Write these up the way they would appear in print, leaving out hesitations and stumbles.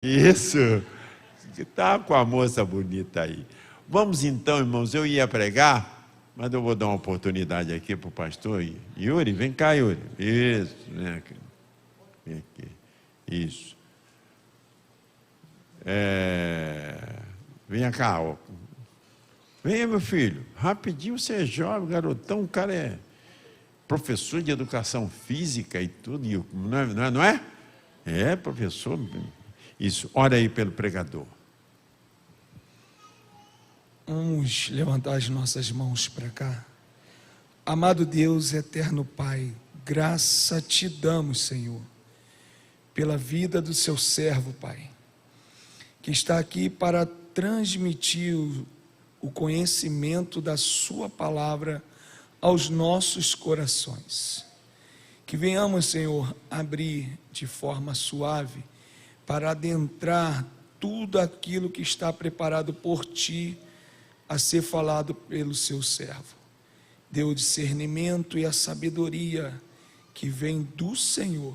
Isso. Está com a moça bonita aí. Vamos então, irmãos, eu ia pregar, mas eu vou dar uma oportunidade aqui para o pastor Yuri. Vem cá, Yuri. Isso, vem aqui. Vem aqui. Isso. Vem cá, ó. Venha, meu filho. Rapidinho, você é jovem, garotão, o cara é professor de educação física e tudo. Não é? É, professor. Isso. Ora aí pelo pregador. Vamos levantar as nossas mãos para cá. Amado Deus, eterno Pai, graça te damos, Senhor, pela vida do seu servo, Pai, que está aqui para transmitir o conhecimento da sua palavra aos nossos corações. Que venhamos, Senhor, abrir de forma suave para adentrar tudo aquilo que está preparado por Ti a ser falado pelo seu servo. Dê o discernimento e a sabedoria que vem do Senhor,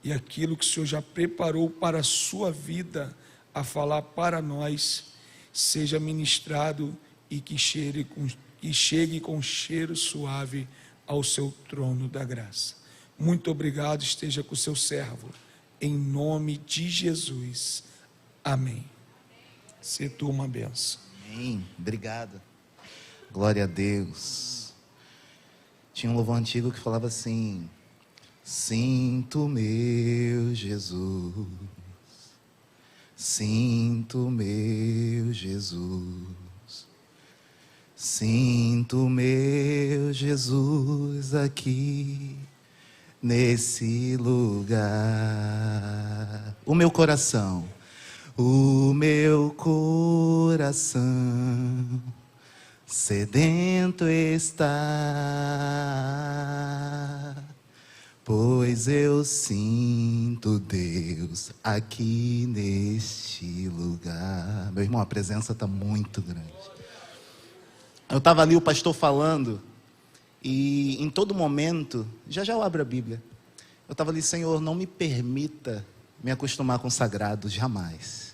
e aquilo que o Senhor já preparou para a sua vida a falar para nós, seja ministrado e que chegue com cheiro suave ao seu trono da graça. Muito obrigado, esteja com o seu servo, em nome de Jesus. Amém. Se tu uma benção. Amém. Obrigado. Glória a Deus. Tinha um louvor antigo que falava assim: sinto meu Jesus, sinto meu Jesus, sinto meu Jesus aqui nesse lugar. O meu coração sedento está, pois eu sinto Deus aqui neste lugar. Meu irmão, a presença está muito grande. Eu estava ali, o pastor falando, e em todo momento, já eu abro a Bíblia, eu estava ali: Senhor, não me permita me acostumar com o sagrado, jamais.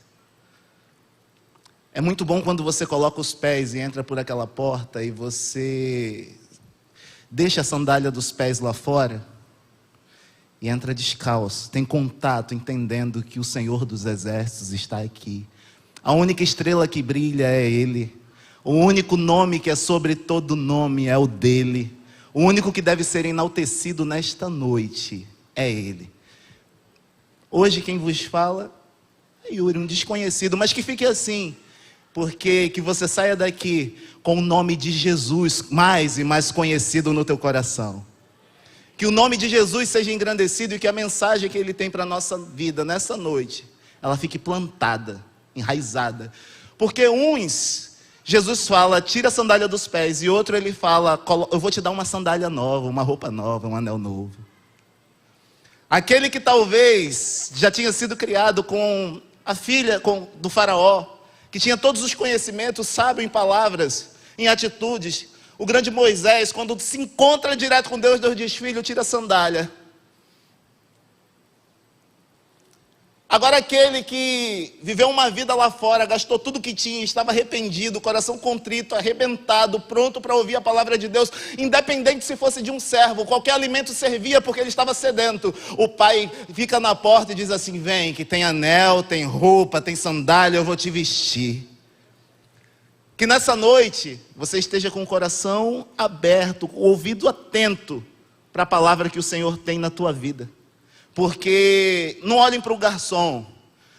É muito bom quando você coloca os pés e entra por aquela porta e você deixa a sandália dos pés lá fora e entra descalço, tem contato, entendendo que o Senhor dos Exércitos está aqui. A única estrela que brilha é Ele. O único nome que é sobre todo nome é o dele. O único que deve ser enaltecido nesta noite é Ele. Hoje quem vos fala é Yuri, um desconhecido, mas que fique assim, porque que você saia daqui com o nome de Jesus mais e mais conhecido no teu coração. Que o nome de Jesus seja engrandecido e que a mensagem que Ele tem para a nossa vida nessa noite, ela fique plantada, enraizada. Porque uns, Jesus fala, tira a sandália dos pés, e outro Ele fala, eu vou te dar uma sandália nova, uma roupa nova, um anel novo. Aquele que talvez já tinha sido criado com a filha do faraó, que tinha todos os conhecimentos, sábio em palavras, em atitudes. O grande Moisés, quando se encontra direto com Deus, Deus diz: filho, tira a sandália. Agora aquele que viveu uma vida lá fora, gastou tudo que tinha, estava arrependido, coração contrito, arrebentado, pronto para ouvir a palavra de Deus, independente se fosse de um servo, qualquer alimento servia porque ele estava sedento. O pai fica na porta e diz assim: vem, que tem anel, tem roupa, tem sandália, eu vou te vestir. Que nessa noite você esteja com o coração aberto, o ouvido atento para a palavra que o Senhor tem na tua vida. Porque não olhem para o garçom.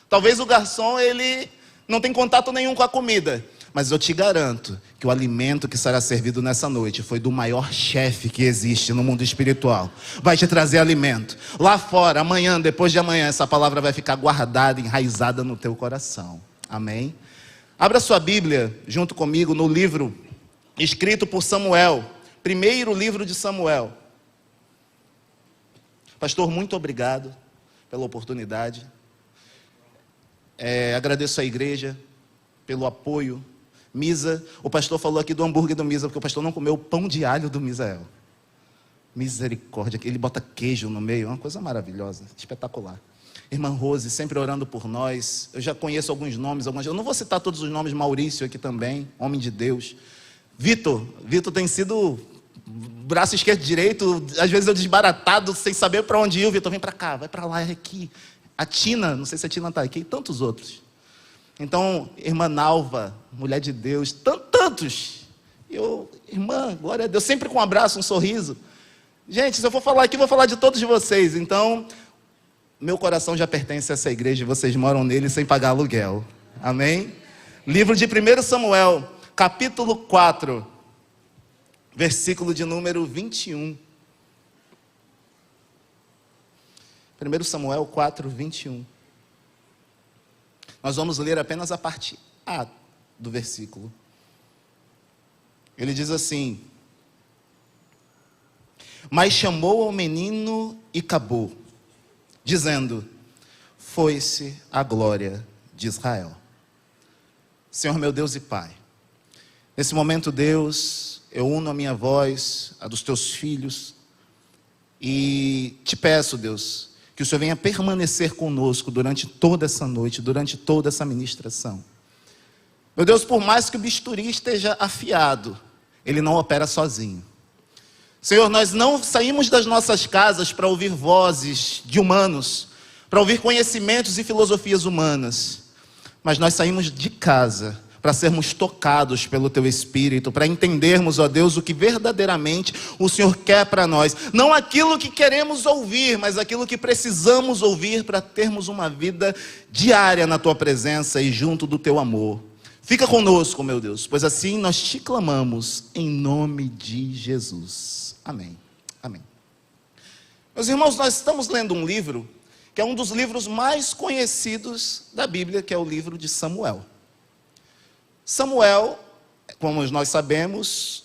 Talvez o garçom, ele não tem contato nenhum com a comida, mas eu te garanto que o alimento que será servido nessa noite foi do maior chefe que existe no mundo espiritual. Vai te trazer alimento. Lá fora, amanhã, depois de amanhã, essa palavra vai ficar guardada, enraizada no teu coração. Amém? Abra sua Bíblia junto comigo no livro escrito por Samuel, primeiro livro de Samuel. Pastor, muito obrigado pela oportunidade. Agradeço à igreja pelo apoio. Misa, o pastor falou aqui do hambúrguer do Misa, porque o pastor não comeu o pão de alho do Misael. Misericórdia, ele bota queijo no meio, uma coisa maravilhosa, espetacular. Irmã Rose, sempre orando por nós. Eu já conheço alguns nomes, eu não vou citar todos os nomes, Maurício aqui também, homem de Deus. Vitor tem sido braço esquerdo, direito, às vezes eu desbaratado, sem saber para onde ir. O Vitor, vem para cá, vai para lá, é aqui. A Tina, não sei se a Tina está aqui, e tantos outros. Então, irmã Nalva, mulher de Deus, tantos. Irmã, glória a Deus, sempre com um abraço, um sorriso. Gente, se eu for falar aqui, vou falar de todos vocês. Então, meu coração já pertence a essa igreja e vocês moram nele sem pagar aluguel. Amém? Livro de 1 Samuel, capítulo 4, versículo de número 21. 1 Samuel 4, 21. Nós vamos ler apenas a parte A do versículo. Ele diz assim: mas chamou ao menino e acabou, dizendo: foi-se a glória de Israel. Senhor meu Deus e Pai, nesse momento, Deus, eu uno a minha voz, a dos teus filhos, e te peço, Deus, que o Senhor venha permanecer conosco durante toda essa noite, durante toda essa ministração. Meu Deus, por mais que o bisturi esteja afiado, ele não opera sozinho. Senhor, nós não saímos das nossas casas para ouvir vozes de humanos, para ouvir conhecimentos e filosofias humanas, mas nós saímos de casa para sermos tocados pelo Teu Espírito, para entendermos, ó Deus, o que verdadeiramente o Senhor quer para nós. Não aquilo que queremos ouvir, mas aquilo que precisamos ouvir para termos uma vida diária na Tua presença e junto do Teu amor. Fica conosco, meu Deus, pois assim nós te clamamos em nome de Jesus. Amém. Amém. Meus irmãos, nós estamos lendo um livro que é um dos livros mais conhecidos da Bíblia, que é o livro de Samuel. Samuel, como nós sabemos,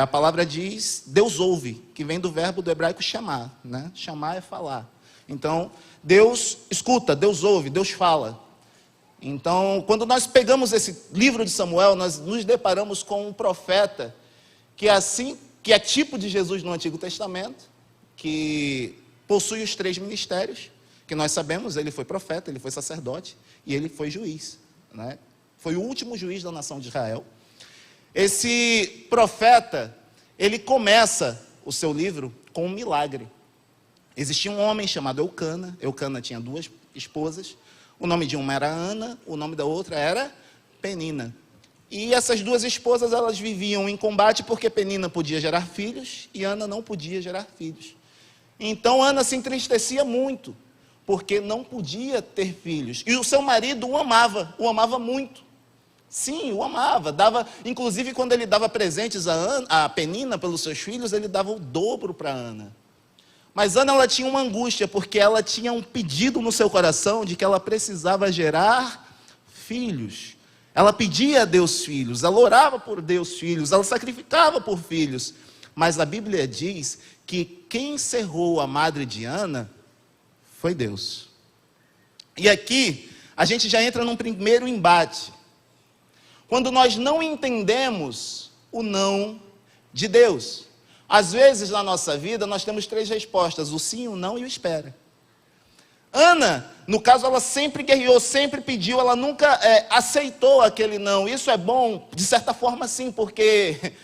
a palavra diz Deus ouve, que vem do verbo do hebraico chamar, né? Chamar é falar. Então, Deus escuta, Deus ouve, Deus fala. Então, quando nós pegamos esse livro de Samuel, nós nos deparamos com um profeta que é tipo de Jesus no Antigo Testamento, que possui os 3 ministérios, que nós sabemos, ele foi profeta, ele foi sacerdote e ele foi juiz, né? Foi o último juiz da nação de Israel. Esse profeta, ele começa o seu livro com um milagre. Existia um homem chamado Eucana. Eucana tinha 2 esposas. O nome de uma era Ana, o nome da outra era Penina. E essas 2 esposas, elas viviam em combate porque Penina podia gerar filhos e Ana não podia gerar filhos. Então Ana se entristecia muito, porque não podia ter filhos. E o seu marido o amava muito. Sim, o amava. Inclusive, quando ele dava presentes a Penina pelos seus filhos, ele dava o dobro para Ana. Mas Ana, ela tinha uma angústia, porque ela tinha um pedido no seu coração de que ela precisava gerar filhos. Ela pedia a Deus filhos, ela orava por Deus filhos, ela sacrificava por filhos. Mas a Bíblia diz que quem cerrou a madre de Ana foi Deus. E aqui, a gente já entra num primeiro embate. Quando nós não entendemos o não de Deus. Às vezes, na nossa vida, nós temos 3 respostas: o sim, o não e o espera. Ana, no caso, ela sempre guerreou, sempre pediu, ela nunca aceitou aquele não. Isso é bom, de certa forma, sim, porque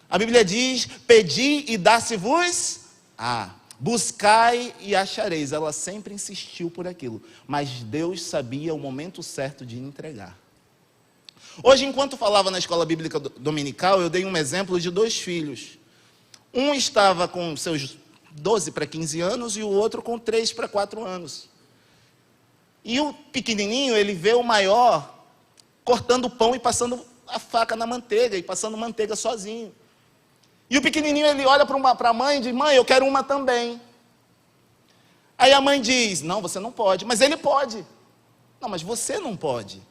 a Bíblia diz: pedi e dar-se-vos-á, buscai e achareis. Ela sempre insistiu por aquilo, mas Deus sabia o momento certo de entregar. Hoje, enquanto falava na escola bíblica dominical, eu dei um exemplo de 2 filhos. Um estava com seus 12 para 15 anos e o outro com 3 para 4 anos. E o pequenininho, ele vê o maior cortando o pão e passando a faca na manteiga, e passando manteiga sozinho. E o pequenininho, ele olha para a mãe e diz: mãe, eu quero uma também. Aí a mãe diz: não, você não pode. Mas ele pode. Não, mas você não pode.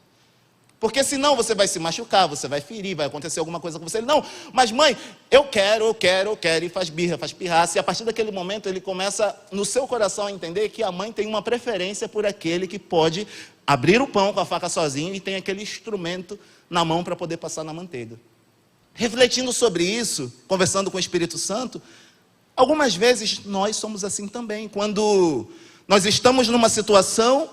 Porque senão você vai se machucar, você vai ferir, vai acontecer alguma coisa com você. Ele: não, mas mãe, eu quero, e faz birra, faz pirraça. E a partir daquele momento ele começa no seu coração a entender que a mãe tem uma preferência por aquele que pode abrir o pão com a faca sozinho e tem aquele instrumento na mão para poder passar na manteiga. Refletindo sobre isso, conversando com o Espírito Santo, algumas vezes nós somos assim também. Quando Nós estamos numa situação,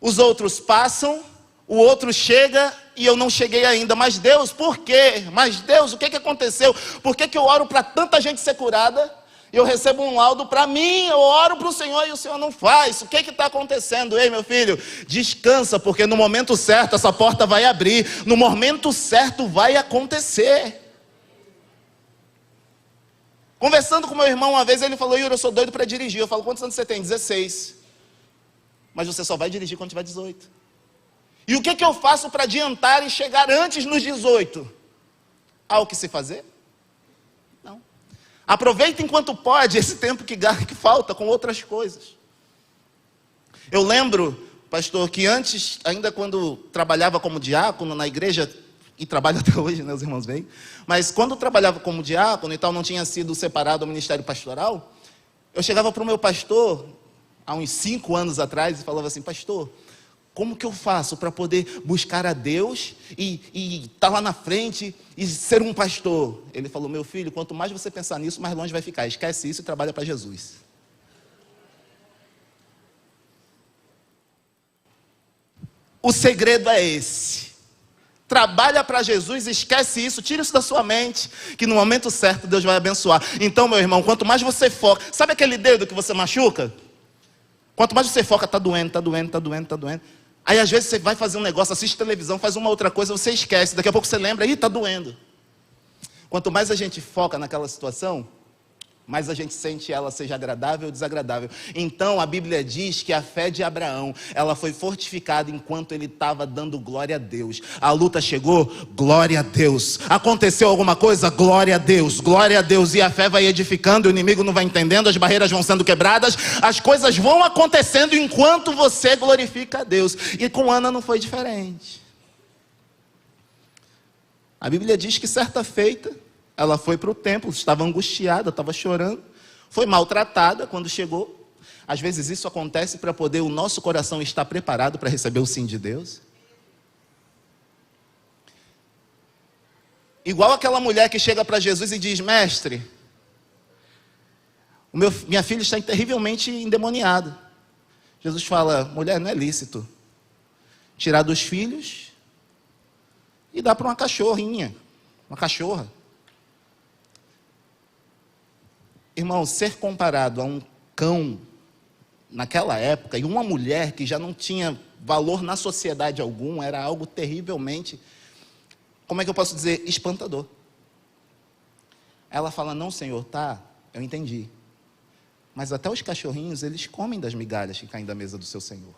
os outros passam, o outro chega e eu não cheguei ainda. Mas Deus, por quê? Mas Deus, o que aconteceu? Por que eu oro para tanta gente ser curada e eu recebo um laudo para mim? Eu oro para o Senhor e o Senhor não faz. O que está acontecendo? Ei, meu filho, descansa, porque no momento certo essa porta vai abrir. No momento certo vai acontecer. Conversando com meu irmão uma vez, ele falou: Yuri, eu sou doido para dirigir. Eu falo: quantos anos você tem? 16. Mas você só vai dirigir quando tiver 18. E o que eu faço para adiantar e chegar antes nos 18? Há o que se fazer? Não. Aproveita enquanto pode esse tempo que falta com outras coisas. Eu lembro, pastor, que antes, ainda quando trabalhava como diácono na igreja, e trabalho até hoje, né, os irmãos veem, mas quando eu trabalhava como diácono e tal, não tinha sido separado do ministério pastoral, eu chegava para o meu pastor, há uns 5 anos atrás, e falava assim: pastor, como que eu faço para poder buscar a Deus e estar lá na frente e ser um pastor? Ele falou: meu filho, quanto mais você pensar nisso, mais longe vai ficar. Esquece isso e trabalha para Jesus. O segredo é esse. Trabalha para Jesus, esquece isso, tira isso da sua mente, que no momento certo Deus vai abençoar. Então, meu irmão, quanto mais você foca, sabe aquele dedo que você machuca? Quanto mais você foca, está doendo, está doendo, está doendo, está doendo. Aí às vezes você vai fazer um negócio, assiste televisão, faz uma outra coisa, você esquece, daqui a pouco você lembra: ih, está doendo. Quanto mais a gente foca naquela situação, mais a gente sente ela, seja agradável ou desagradável. Então a Bíblia diz que a fé de Abraão, ela foi fortificada enquanto ele estava dando glória a Deus. A luta chegou, glória a Deus. Aconteceu alguma coisa, glória a Deus, glória a Deus. E a fé vai edificando, o inimigo não vai entendendo, as barreiras vão sendo quebradas, as coisas vão acontecendo enquanto você glorifica a Deus. E com Ana não foi diferente. A Bíblia diz que certa feita, ela foi para o templo, estava angustiada, estava chorando, foi maltratada quando chegou. Às vezes isso acontece para poder o nosso coração estar preparado para receber o sim de Deus. Igual aquela mulher que chega para Jesus e diz: mestre, minha filha está terrivelmente endemoniada. Jesus fala: mulher, não é lícito tirar dos filhos e dar para uma cachorrinha, uma cachorra. Irmão, ser comparado a um cão naquela época, e uma mulher que já não tinha valor na sociedade algum, era algo terrivelmente, como é que eu posso dizer, espantador. Ela fala: não, Senhor, tá, eu entendi, mas até os cachorrinhos, eles comem das migalhas que caem da mesa do seu Senhor.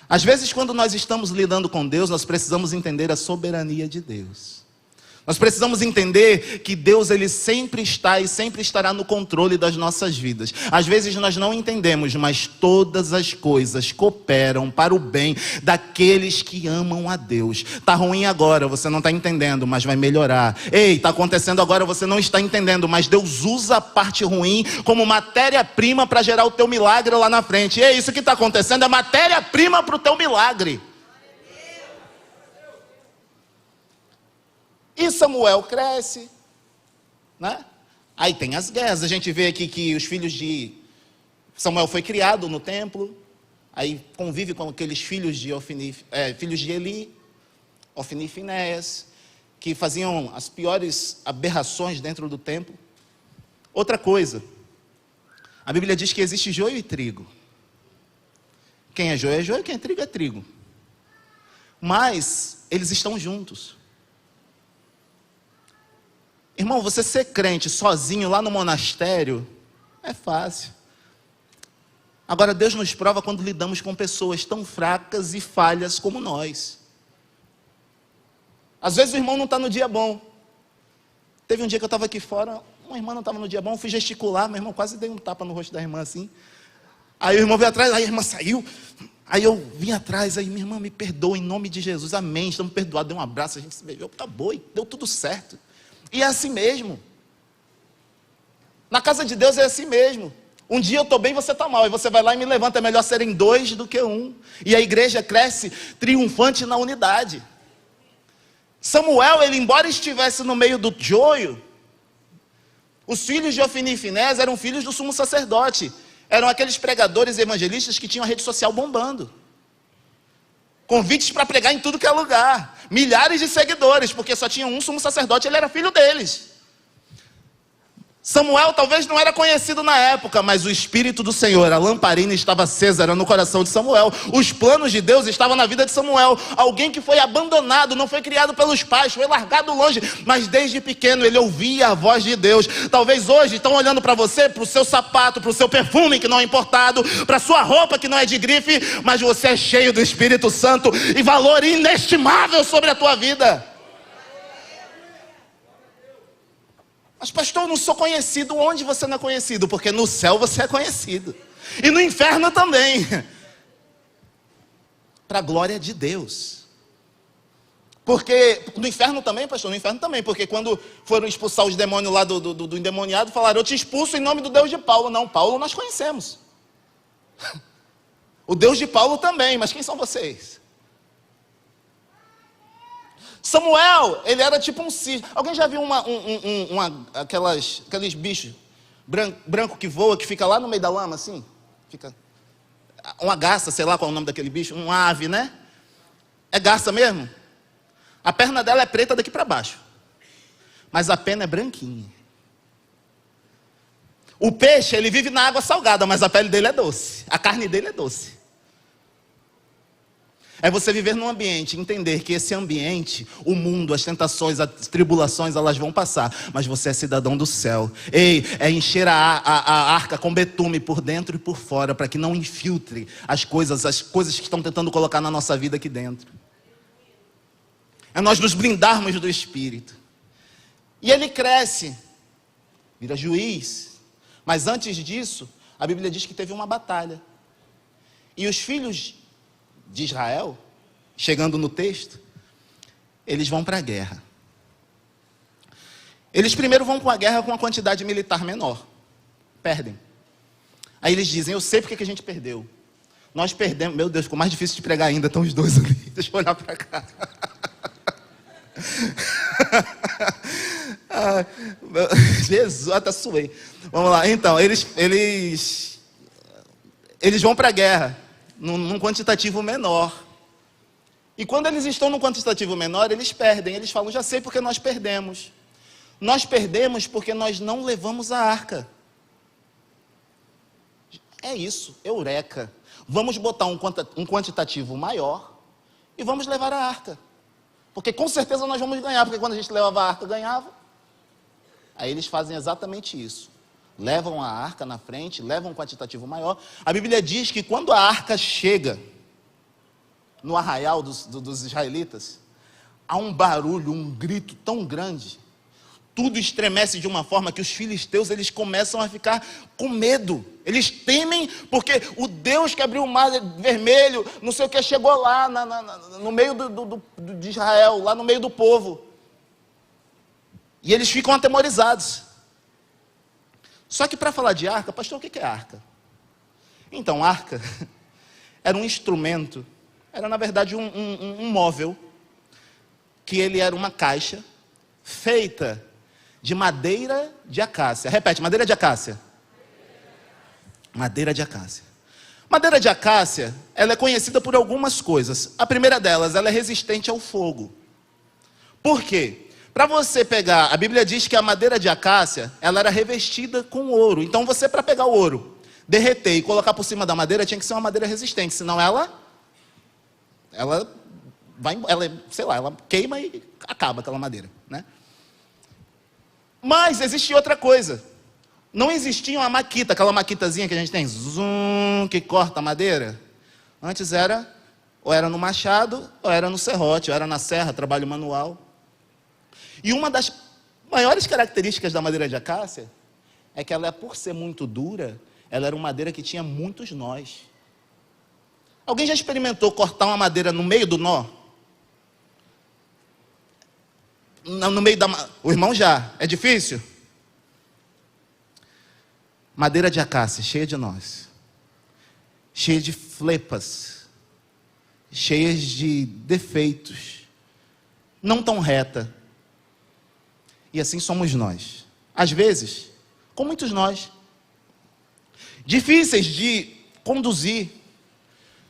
Às vezes, quando nós estamos lidando com Deus, nós precisamos entender a soberania de Deus. Nós precisamos entender que Deus, Ele sempre está e sempre estará no controle das nossas vidas. Às vezes nós não entendemos, mas todas as coisas cooperam para o bem daqueles que amam a Deus. Está ruim agora, você não está entendendo, mas vai melhorar. Ei, está acontecendo agora, você não está entendendo, mas Deus usa a parte ruim como matéria-prima para gerar o teu milagre lá na frente. Ei, isso que está acontecendo é matéria-prima para o teu milagre. E Samuel cresce, né? Aí tem as guerras. A gente vê aqui que os filhos de Samuel foi criado no templo. Aí convive com aqueles filhos de filhos de Eli, Ofni e Finéias, que faziam as piores aberrações dentro do templo. Outra coisa, a Bíblia diz que existe joio e trigo. Quem é joio, quem é trigo. Mas eles estão juntos. Irmão, você ser crente sozinho lá no monastério é fácil. Agora Deus nos prova quando lidamos com pessoas tão fracas e falhas como nós. Às vezes o irmão não está no dia bom. Teve um dia que eu estava aqui fora, uma irmã não estava no dia bom, eu fui gesticular, meu irmão, quase dei um tapa no rosto da irmã assim. Aí o irmão veio atrás, aí a irmã saiu, aí eu vim atrás, aí minha irmã, me perdoa em nome de Jesus, amém, estamos perdoados, deu um abraço, a gente se beijou, acabou, e deu tudo certo. E é assim mesmo. Na casa de Deus é assim mesmo. Um dia eu estou bem, você está mal. E você vai lá e me levanta. É melhor serem 2 do que 1. E a igreja cresce triunfante na unidade. Samuel, ele embora estivesse no meio do joio, os filhos de Ofni e Finéias eram filhos do sumo sacerdote. eram aqueles pregadores e evangelistas que tinham a rede social bombando. Convites para pregar em tudo que é lugar. Milhares de seguidores, porque só tinha um sumo sacerdote, ele era filho deles. Samuel talvez não era conhecido na época, mas o Espírito do Senhor, a lamparina estava acesa, era no coração de Samuel. Os planos de Deus estavam na vida de Samuel. Alguém que foi abandonado, não foi criado pelos pais, foi largado longe, mas desde pequeno ele ouvia a voz de Deus. Talvez hoje estão olhando para você, para o seu sapato, para o seu perfume que não é importado, para a sua roupa que não é de grife, mas você é cheio do Espírito Santo e valor inestimável sobre a tua vida. Mas pastor, eu não sou conhecido. Onde você não é conhecido? Porque no céu você é conhecido. E no inferno também. Para a glória de Deus. Porque no inferno também, pastor, no inferno também. Porque quando foram expulsar os demônios lá do endemoniado, falaram, eu te expulso em nome do Deus de Paulo. Não, Paulo nós conhecemos. O Deus de Paulo também, mas quem são vocês? Samuel, ele era tipo um cisne. Alguém já viu aqueles bichos branco que voa, que fica lá no meio da lama, assim? Fica uma garça, sei lá qual é o nome daquele bicho, uma ave, né? É garça mesmo? A perna dela é preta daqui para baixo, mas a pena é branquinha. O peixe, ele vive na água salgada, mas a pele dele é doce, a carne dele é doce. É você viver num ambiente, entender que esse ambiente, o mundo, as tentações, as tribulações, elas vão passar, mas você é cidadão do céu. Ei, é encher a arca com betume por dentro e por fora, para que não infiltre as coisas que estão tentando colocar na nossa vida aqui dentro. É nós nos blindarmos do Espírito. E ele cresce, vira juiz, mas antes disso, a Bíblia diz que teve uma batalha. E os filhos de Israel, chegando no texto, eles vão para a guerra. Eles primeiro vão para a guerra com uma quantidade militar menor. Perdem. Aí eles dizem, eu sei porque que a gente perdeu. Nós perdemos, meu Deus, ficou mais difícil de pregar ainda, estão os dois ali. Deixa eu olhar para cá. Jesus, até suei. Vamos lá, então, eles vão para a guerra num quantitativo menor. E quando eles estão num quantitativo menor, eles perdem. Eles falam, já sei porque nós perdemos. Nós perdemos porque nós não levamos a arca. É isso, eureka. Vamos botar um quantitativo maior e vamos levar a arca. Porque com certeza nós vamos ganhar, porque quando a gente levava a arca, ganhava. Aí eles fazem exatamente isso. Levam a arca na frente, levam um quantitativo maior. A Bíblia diz que quando a arca chega no arraial dos israelitas, há um barulho, um grito tão grande, tudo estremece de uma forma que os filisteus, eles começam a ficar com medo. Eles temem porque o Deus que abriu o mar vermelho, não sei o que, chegou lá no meio de Israel, lá no meio do povo. E eles ficam atemorizados. Só que para falar de arca, pastor, o que é arca? Então, arca era um instrumento, era na verdade um móvel, que ele era uma caixa feita de madeira de acácia. Repete, madeira de acácia. Madeira de acácia. Madeira de acácia, ela é conhecida por algumas coisas. A primeira delas, ela é resistente ao fogo. Por quê? Para você pegar, a Bíblia diz que a madeira de acácia, ela era revestida com ouro. Então você, para pegar o ouro, derreter e colocar por cima da madeira, tinha que ser uma madeira resistente, senão ela sei lá, ela queima e acaba aquela madeira, né? Mas existe outra coisa. Não existia uma maquita, aquela maquitazinha que a gente tem, que corta a madeira. Antes ou era no machado, ou era no serrote, ou era na serra, trabalho manual. E uma das maiores características da madeira de acácia é que ela, por ser muito dura, ela era uma madeira que tinha muitos nós. Alguém já experimentou cortar uma madeira no meio do nó? No meio o irmão já. É difícil? Madeira de acácia, cheia de nós. Cheia de flepas. Cheias de defeitos. Não tão reta. E assim somos nós. Às vezes, com muitos nós. difíceis de conduzir.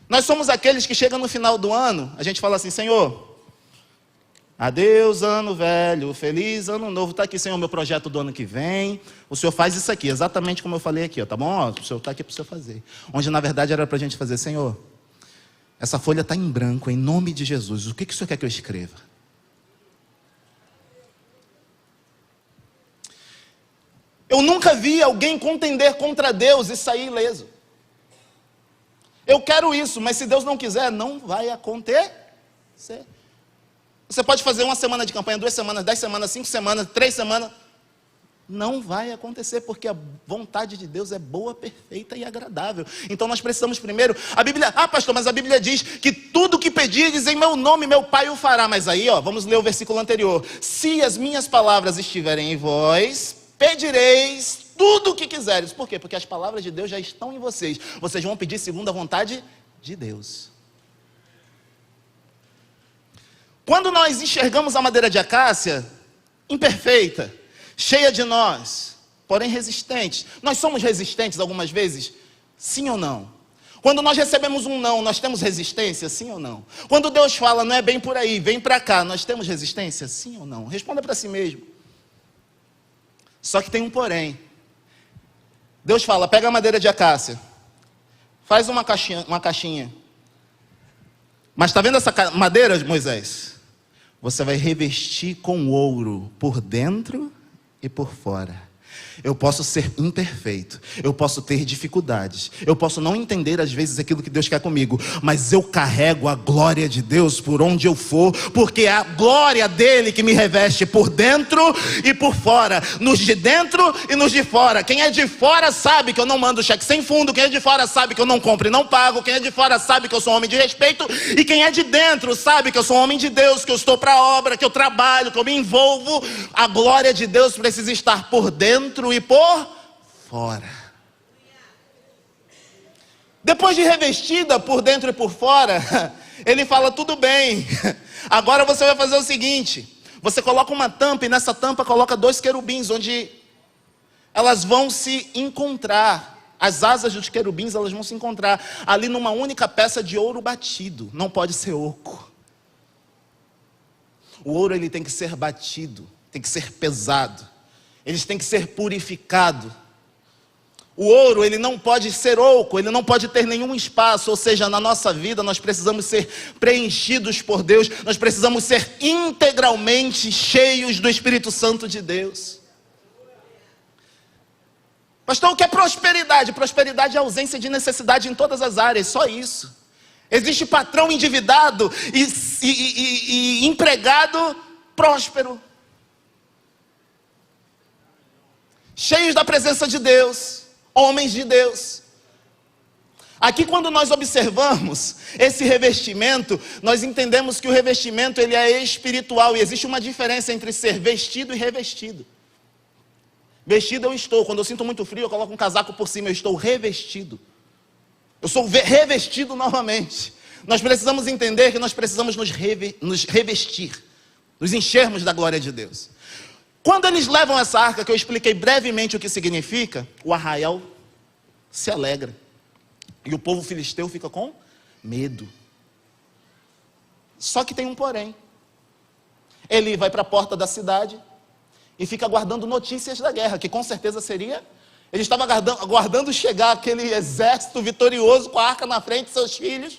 Nós somos aqueles que chegam no final do ano, a gente fala assim: Senhor, adeus ano velho, feliz ano novo. Está aqui, Senhor, meu projeto do ano que vem. O Senhor faz isso aqui, exatamente como eu falei aqui, ó, tá bom? Ó, o Senhor está aqui para o Senhor fazer. Onde na verdade era para a gente fazer: Senhor, essa folha está em branco, em nome de Jesus. O que o Senhor quer que eu escreva? Eu nunca vi alguém contender contra Deus e sair ileso. Eu quero isso, mas se Deus não quiser, não vai acontecer. Você pode fazer 1 semana de campanha, 2 semanas, 10 semanas, 5 semanas, 3 semanas. Não vai acontecer, porque a vontade de Deus é boa, perfeita e agradável. Então nós precisamos primeiro, a Bíblia, pastor, mas a Bíblia diz que tudo que pedirdes em meu nome, meu Pai o fará. Mas aí, vamos ler o versículo anterior. Se as minhas palavras estiverem em vós, pedireis tudo o que quiseres. Por quê? Porque as palavras de Deus já estão em vocês. Vocês vão pedir segundo a vontade de Deus. Quando nós enxergamos a madeira de acácia, imperfeita, cheia de nós, porém resistente, nós somos resistentes algumas vezes? Sim ou não? Quando nós recebemos um não, nós temos resistência? Sim ou não? Quando Deus fala, não é bem por aí, vem para cá, nós temos resistência? Sim ou não? Responda para si mesmo. Só que tem um porém. Deus fala: pega a madeira de acácia, faz uma caixinha. Mas está vendo essa madeira, Moisés? Você vai revestir com ouro por dentro e por fora. Eu posso ser imperfeito, eu posso ter dificuldades, eu posso não entender às vezes aquilo que Deus quer comigo, mas eu carrego a glória de Deus por onde eu for, porque é a glória dele que me reveste por dentro e por fora, nos de dentro e nos de fora. Quem é de fora sabe que eu não mando cheque sem fundo, quem é de fora sabe que eu não compro e não pago, quem é de fora sabe que eu sou um homem de respeito, e quem é de dentro sabe que eu sou um homem de Deus, que eu estou para a obra, que eu trabalho, que eu me envolvo. A glória de Deus precisa estar por dentro e por fora. Depois de revestida por dentro e por fora, ele fala: tudo bem, agora você vai fazer o seguinte: você coloca uma tampa, e nessa tampa coloca 2 querubins, onde elas vão se encontrar. As asas dos querubins, elas vão se encontrar ali numa única peça de ouro batido. Não pode ser oco. O ouro, ele tem que ser batido, tem que ser pesado, eles têm que ser purificados. O ouro, ele não pode ser oco, ele não pode ter nenhum espaço. Ou seja, na nossa vida nós precisamos ser preenchidos por Deus, nós precisamos ser integralmente cheios do Espírito Santo de Deus. Pastor, o que é prosperidade? Prosperidade é ausência de necessidade em todas as áreas, só isso. Existe patrão endividado e empregado próspero, cheios da presença de Deus, homens de Deus. Aqui, quando nós observamos esse revestimento, nós entendemos que o revestimento, ele é espiritual, e existe uma diferença entre ser vestido e revestido. Vestido eu estou, quando eu sinto muito frio, eu coloco um casaco por cima, eu estou revestido. Eu sou revestido novamente. Nós precisamos entender que nós precisamos nos revestir, nos enchermos da glória de Deus. Quando eles levam essa arca, que eu expliquei brevemente o que significa, o arraial se alegra. E o povo filisteu fica com medo. Só que tem um porém. Ele vai para a porta da cidade e fica aguardando notícias da guerra, que com certeza seria... Ele estava aguardando chegar aquele exército vitorioso com a arca na frente de seus filhos.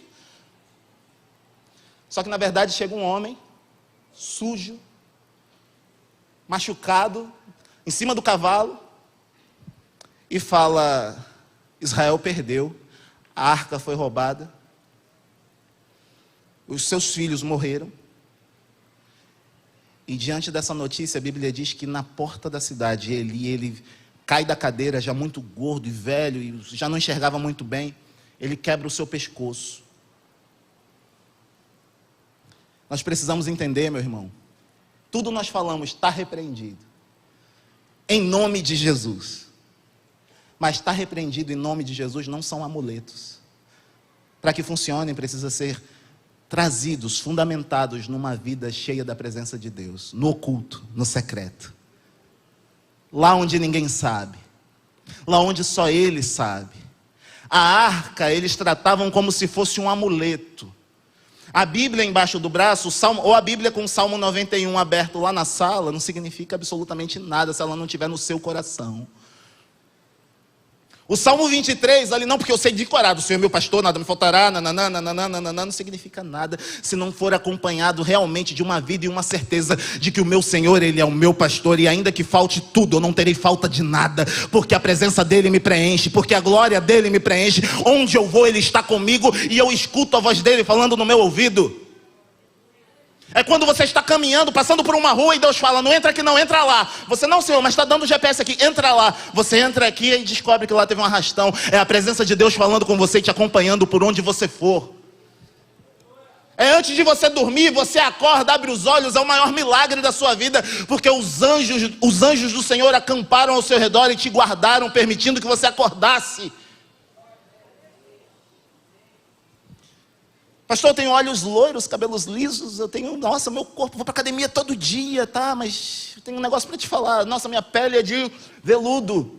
Só que na verdade chega um homem sujo, machucado, em cima do cavalo, e fala: Israel perdeu, a arca foi roubada, os seus filhos morreram. E diante dessa notícia, a Bíblia diz que na porta da cidade, ele cai da cadeira, já muito gordo e velho, e já não enxergava muito bem, ele quebra o seu pescoço. Nós precisamos entender, meu irmão, tudo nós falamos está repreendido, em nome de Jesus. Mas está repreendido em nome de Jesus não são amuletos. Para que funcionem, precisa ser trazidos, fundamentados numa vida cheia da presença de Deus, no oculto, no secreto, lá onde ninguém sabe, lá onde só Ele sabe. A arca eles tratavam como se fosse um amuleto. A Bíblia embaixo do braço, ou a Bíblia com o Salmo 91 aberto lá na sala, não significa absolutamente nada se ela não estiver no seu coração. O Salmo 23, ali não, porque eu sei decorar, o Senhor é meu pastor, nada me faltará, não significa nada, se não for acompanhado realmente de uma vida e uma certeza de que o meu Senhor, Ele é o meu pastor, e ainda que falte tudo, eu não terei falta de nada, porque a presença dEle me preenche, porque a glória dEle me preenche, onde eu vou Ele está comigo, e eu escuto a voz dEle falando no meu ouvido. É quando você está caminhando, passando por uma rua e Deus fala, não entra aqui não, entra lá. Você, não Senhor, mas está dando o GPS aqui, entra lá. Você entra aqui e descobre que lá teve um arrastão. É a presença de Deus falando com você e te acompanhando por onde você for. É antes de você dormir, você acorda, abre os olhos, é o maior milagre da sua vida. Porque os anjos do Senhor acamparam ao seu redor e te guardaram, permitindo que você acordasse. Pastor, eu tenho olhos loiros, cabelos lisos, eu tenho, nossa, meu corpo, vou para academia todo dia, tá? Mas eu tenho um negócio para te falar, nossa, minha pele é de veludo.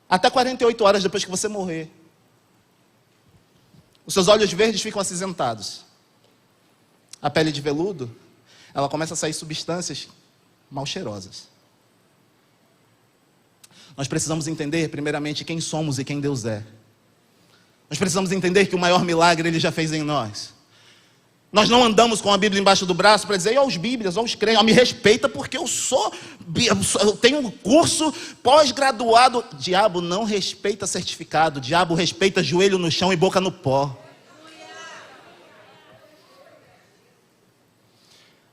Até 48 horas depois que você morrer. Os seus olhos verdes ficam acinzentados. A pele de veludo, ela começa a sair substâncias mal cheirosas. Nós precisamos entender, primeiramente, quem somos e quem Deus é. Nós precisamos entender que o maior milagre Ele já fez em nós. Nós não andamos com a Bíblia embaixo do braço para dizer, ó os bíblias, ó os crentes, ó, me respeita porque eu tenho um curso pós-graduado. Diabo não respeita certificado, diabo respeita joelho no chão e boca no pó.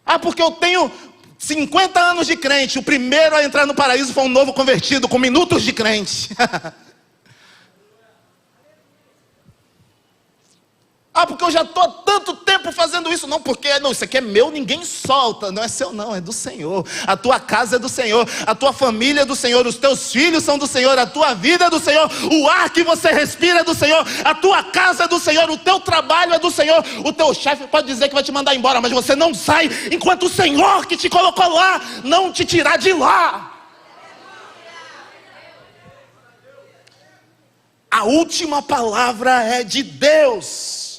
Ah, porque eu tenho 50 anos de crente, o primeiro a entrar no paraíso foi um novo convertido com minutos de crente. Ah, porque eu já estou há tanto tempo fazendo isso. Não, porque não, isso aqui é meu, ninguém solta. Não é seu não, é do Senhor. A tua casa é do Senhor, a tua família é do Senhor, os teus filhos são do Senhor, a tua vida é do Senhor, o ar que você respira é do Senhor, a tua casa é do Senhor, o teu trabalho é do Senhor. O teu chefe pode dizer que vai te mandar embora, mas você não sai enquanto o Senhor que te colocou lá não te tirar de lá. A última palavra é de Deus.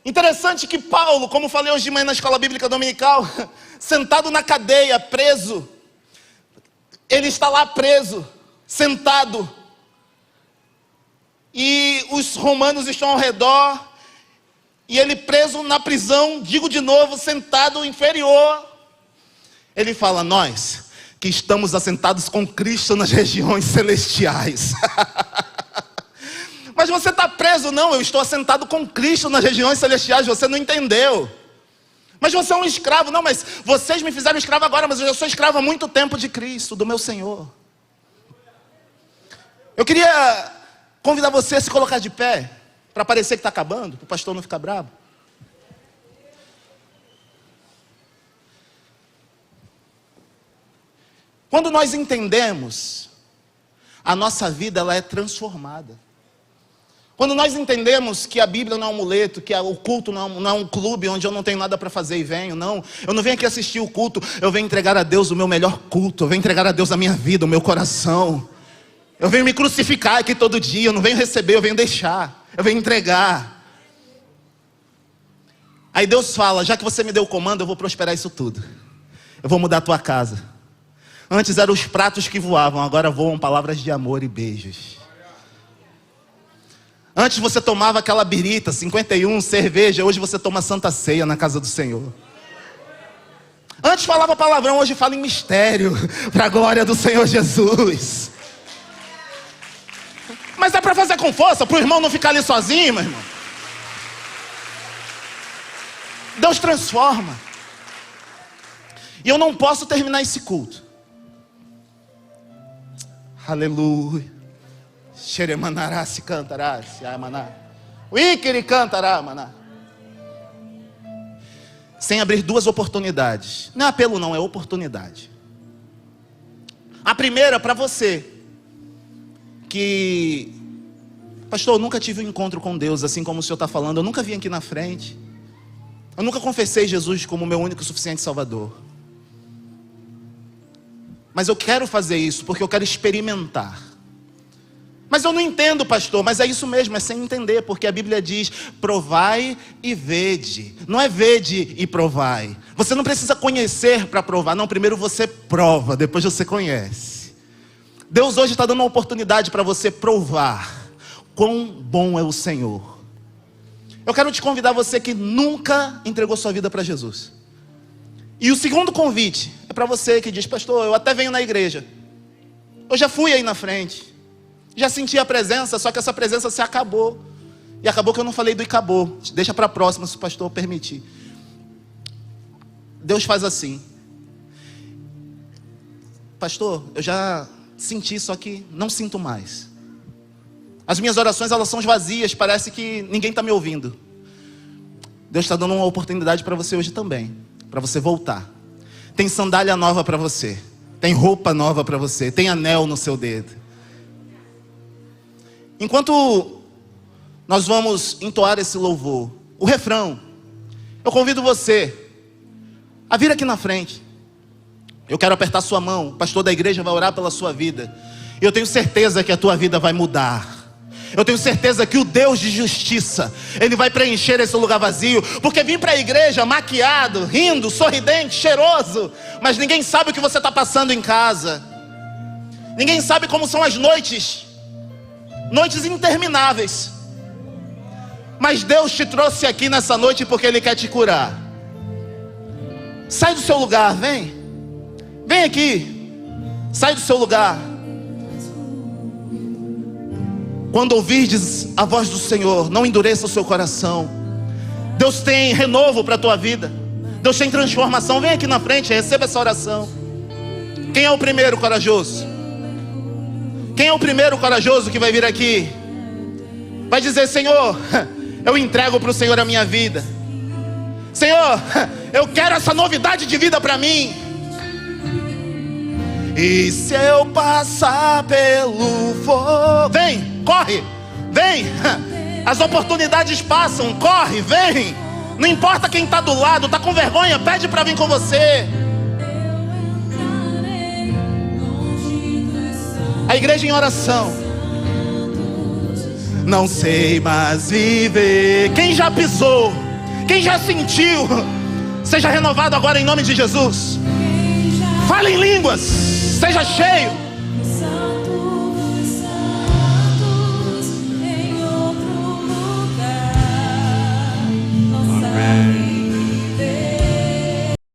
Interessante que Paulo, como falei hoje de manhã na escola bíblica dominical, sentado na cadeia, preso, ele está lá preso, sentado, e os romanos estão ao redor, e ele preso na prisão, digo de novo, sentado inferior. Ele fala, nós que estamos assentados com Cristo nas regiões celestiais. Mas você está preso, não, eu estou assentado com Cristo nas regiões celestiais, você não entendeu. Mas você é um escravo, não, mas vocês me fizeram escravo agora, mas eu já sou escravo há muito tempo de Cristo, do meu Senhor. Eu queria convidar você a se colocar de pé, para parecer que está acabando, para o pastor não ficar bravo. Quando nós entendemos, a nossa vida ela é transformada. Quando nós entendemos que a Bíblia não é um amuleto, que o culto não é um clube onde eu não tenho nada para fazer e venho, não. Eu não venho aqui assistir o culto, eu venho entregar a Deus o meu melhor culto, eu venho entregar a Deus a minha vida, o meu coração. Eu venho me crucificar aqui todo dia, eu não venho receber, eu venho deixar, eu venho entregar. Aí Deus fala, já que você me deu o comando, eu vou prosperar isso tudo. Eu vou mudar a tua casa. Antes eram os pratos que voavam, agora voam palavras de amor e beijos. Antes você tomava aquela birita, 51, cerveja, hoje você toma Santa Ceia na casa do Senhor. Antes falava palavrão, hoje fala em mistério, para a glória do Senhor Jesus. Mas é para fazer com força, para o irmão não ficar ali sozinho, meu irmão. Deus transforma. E eu não posso terminar esse culto. Aleluia. Xeremanará-se cantará-se, amaná. Uíquere cantará, maná. Sem abrir duas oportunidades. Não é apelo não, é oportunidade. A primeira para você que... Pastor, eu nunca tive um encontro com Deus, assim como o senhor está falando. Eu nunca vim aqui na frente. Eu nunca confessei Jesus como meu único e suficiente Salvador. Mas eu quero fazer isso porque eu quero experimentar. Mas eu não entendo, pastor. Mas é isso mesmo, é sem entender, porque a Bíblia diz: provai e vede. Não é vede e provai. Você não precisa conhecer para provar. Não, primeiro você prova, depois você conhece. Deus hoje está dando uma oportunidade para você provar quão bom é o Senhor. Eu quero te convidar, você que nunca entregou sua vida para Jesus. E o segundo convite é para você que diz: pastor, eu até venho na igreja, eu já fui aí na frente, já senti a presença, só que essa presença se acabou. E acabou que eu não falei do acabou. Deixa para a próxima, se o pastor permitir. Deus faz assim: pastor, eu já senti, só que não sinto mais. As minhas orações, elas são vazias, parece que ninguém está me ouvindo. Deus está dando uma oportunidade para você hoje também, para você voltar. Tem sandália nova para você, tem roupa nova para você, tem anel no seu dedo. Enquanto nós vamos entoar esse louvor, o refrão, eu convido você a vir aqui na frente. Eu quero apertar sua mão, o pastor da igreja vai orar pela sua vida. E eu tenho certeza que a tua vida vai mudar. Eu tenho certeza que o Deus de justiça, Ele vai preencher esse lugar vazio. Porque vim para a igreja maquiado, rindo, sorridente, cheiroso, mas ninguém sabe o que você está passando em casa. Ninguém sabe como são as noites intermináveis. Mas Deus te trouxe aqui nessa noite porque Ele quer te curar. Sai do seu lugar, vem aqui, sai do seu lugar. Quando ouvirdes a voz do Senhor, não endureça o seu coração. Deus tem renovo para a tua vida, Deus tem transformação. Vem aqui na frente, receba essa oração. Quem é o primeiro corajoso? Quem é o primeiro corajoso que vai vir aqui? Vai dizer: Senhor, eu entrego para o Senhor a minha vida. Senhor, eu quero essa novidade de vida para mim. E se eu passar pelo fogo, vem, corre, vem. As oportunidades passam, corre, vem. Não importa quem está do lado, está com vergonha, pede para vir com você. A igreja em oração. Não sei mais viver. Quem já pisou, quem já sentiu, seja renovado agora em nome de Jesus. Fale em línguas, seja cheio.